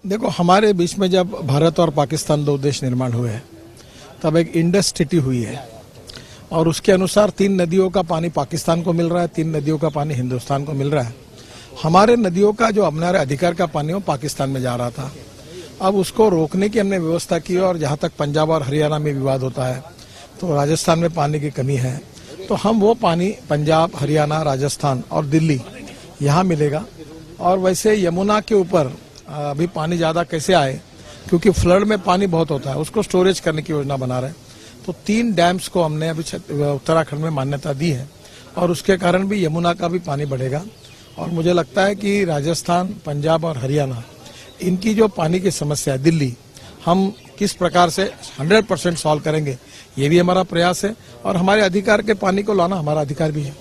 देखो, हमारे बीच में जब भारत और पाकिस्तान दो देश निर्माण हुए हैं तब एक इंडस ट्रीटी हुई है और उसके अनुसार 3 नदियों का पानी पाकिस्तान को मिल रहा है, 3 नदियों का पानी हिंदुस्तान को मिल रहा है। हमारे नदियों का जो हमारे अधिकार का पानी वो पाकिस्तान में जा रहा था। अब उसको रोकने की हमने व्यवस्था की और जहाँ तक पंजाब और हरियाणा में विवाद होता है तो राजस्थान में पानी की कमी है, तो हम वो पानी पंजाब, हरियाणा, राजस्थान और दिल्ली यहाँ मिलेगा। और वैसे यमुना के ऊपर अभी पानी ज़्यादा कैसे आए, क्योंकि फ्लड में पानी बहुत होता है, उसको स्टोरेज करने की योजना बना रहे हैं। तो 3 डैम्स को हमने अभी उत्तराखंड में मान्यता दी है और उसके कारण भी यमुना का भी पानी बढ़ेगा। और मुझे लगता है कि राजस्थान, पंजाब और हरियाणा, इनकी जो पानी की समस्या है, दिल्ली, हम किस प्रकार से 100% सॉल्व करेंगे, ये भी हमारा प्रयास है और हमारे अधिकार के पानी को लाना हमारा अधिकार भी है।